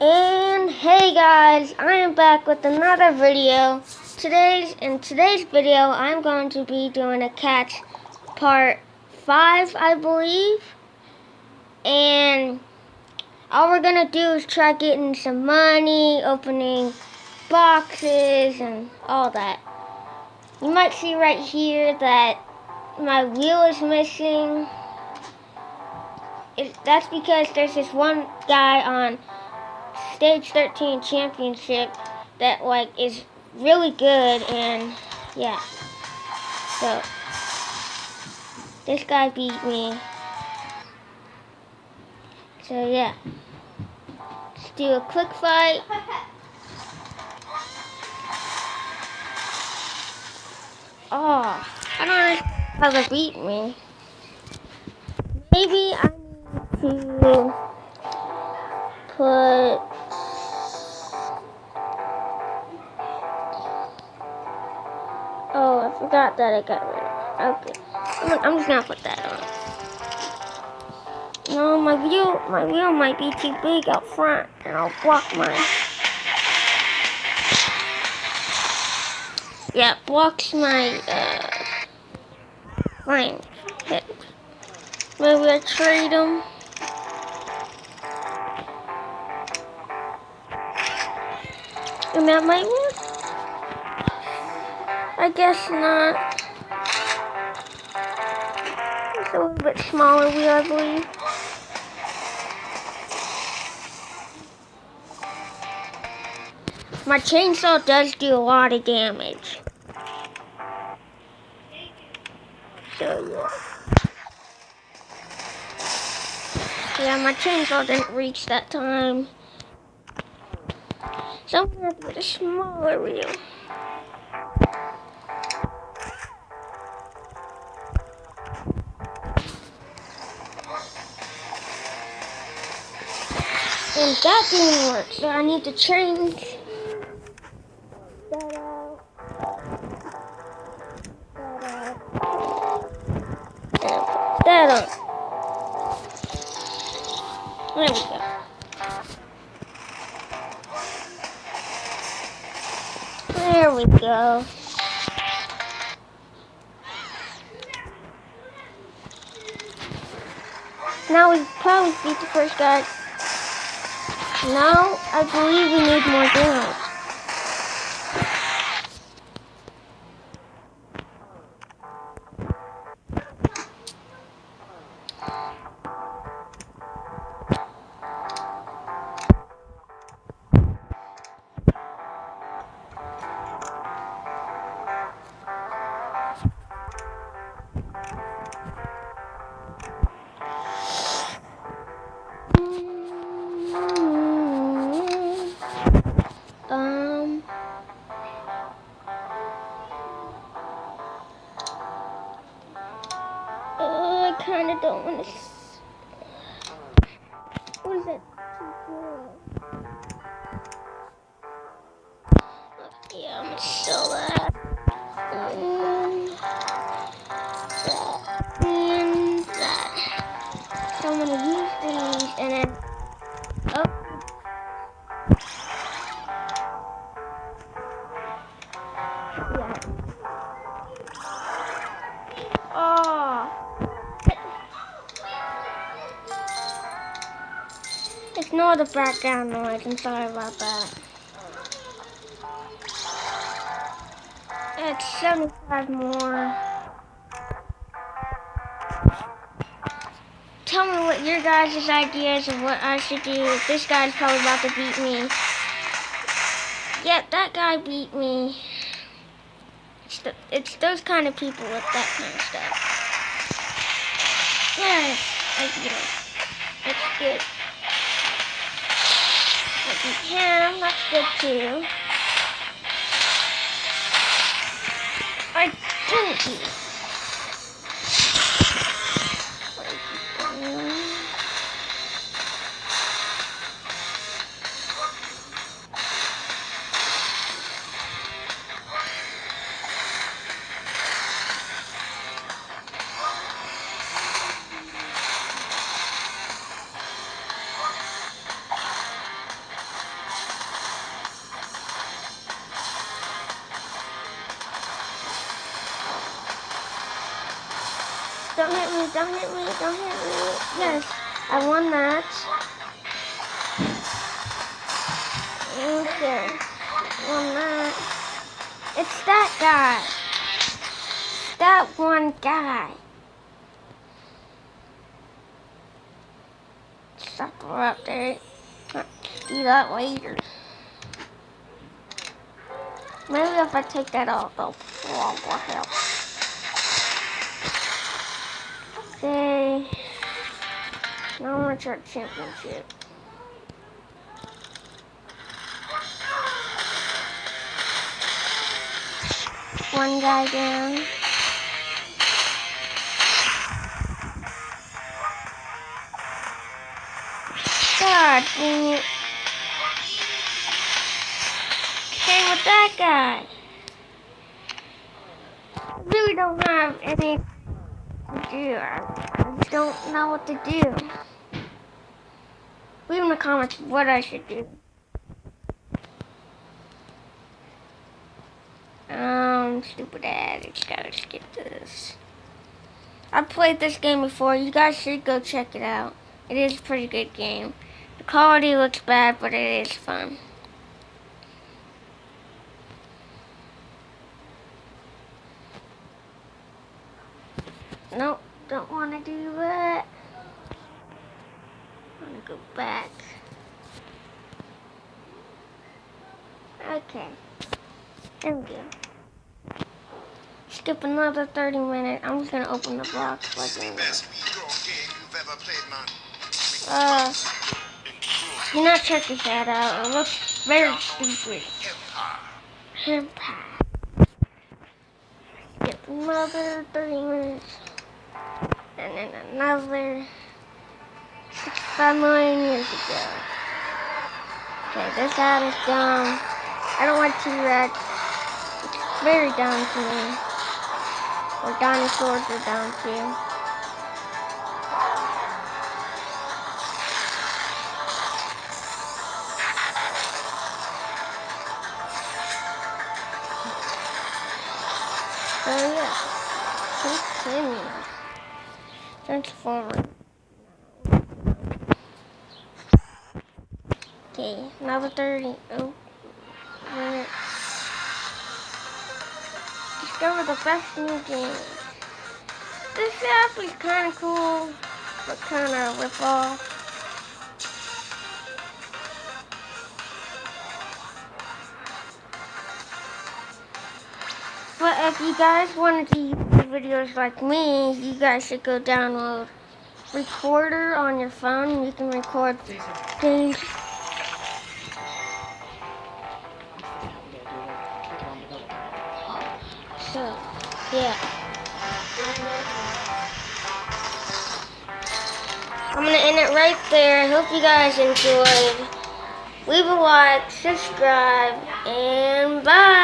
And hey guys, I am back with another video. In today's video, I'm going to be doing a catch part 5, I believe. And all we're gonna do is try getting some money, opening boxes, and all that. You might see right here that my wheel is missing. That's because there's this one guy on Stage 13 Championship that is really good, and yeah. So this guy beat me. So yeah. Let's do a quick fight. Oh, I don't know how to beat me. Maybe I need to put I forgot that I got rid of it. Okay. I'm just gonna put that on. No, my wheel might be too big out front, and I'll block mine. Yeah, it blocks my flying hit. Maybe I trade them. And that might work. I guess not. It's a little bit smaller wheel, I believe. My chainsaw does do a lot of damage. So yeah. Yeah, my chainsaw didn't reach that time. So I'm gonna have to get a smaller wheel. And that didn't work, so I need to change that out. And put that on. There we go. There we go. Now we probably beat the first guy. Now I believe we need more damage. I kind of don't want to. What is that? Yeah, I'm gonna sell that. And that. So I'm gonna use these and then yeah. Oh. Ignore the background noise. I'm sorry about that. It's 75 more. Tell me what your guys' ideas of what I should do. This guy's probably about to beat me. Yep, that guy beat me. It's those kind of people with that kind of stuff. Yes, that's good. I beat him, that's good too. I didn't beat him. Don't hit me, don't hit me, don't hit me. Yes, I won that. Okay, won that. It's that guy. That one guy. Stop her up there. Do that later. Maybe if I take that off, they'll help. Okay. Now I'm gonna start championship. One guy down. God dang it. Same with that guy. I really don't have any to do. I don't know what to do. Leave in the comments what I should do. Stupid ad. Just gotta skip this. I've played this game before. You guys should go check it out. It is a pretty good game. The quality looks bad, but it is fun. Nope, don't want to do that. I want to go back. Okay. There we go. Skip another 30 minutes. I'm just gonna open the box like that. Do not check this ad out. It looks very stupid. Empire. Skip another 30 minutes. And then another 65 million years ago. Okay, this ad is dumb. I don't like T-Rex. It's very dumb to me. Or dinosaurs are down too. So yeah, continue. Transformer. Okay, another 30. Oh, minutes. Discover the best new game. This app is kind of cool, but kind of rip off. But if you guys want to see videos like me, you guys should go download Recorder on your phone. You can record games. So, yeah. I'm going to end it right there. I hope you guys enjoyed. Leave a like, subscribe, and bye.